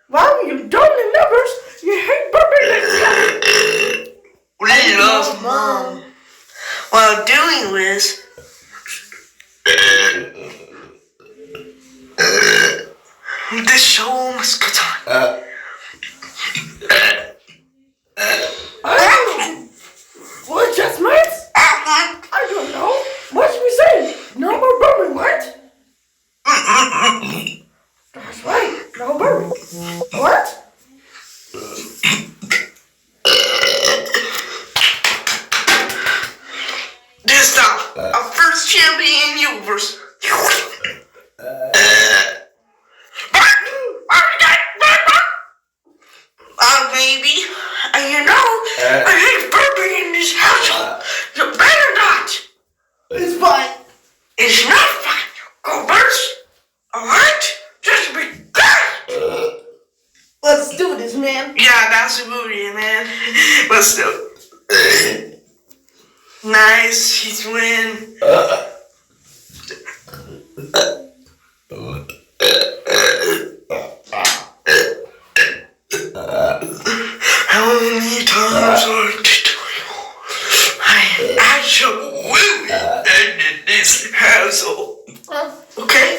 Wow, you don't numbers. You hate burping. We love Mom. While doing this, the show must go on. What adjustments? I don't know. What should we say? No more burping, what? That's right, no burping. What? This time, our first champion in the universe. Baby, and you know, I hate burping in this household. You better not. It's fine. It's not fine. Go burst. Alright? Just be good. Let's do this, man. Yeah, that's a movie, man. But still. Nice, he's win. How many times I tell you? I absolutely ended this household. Okay?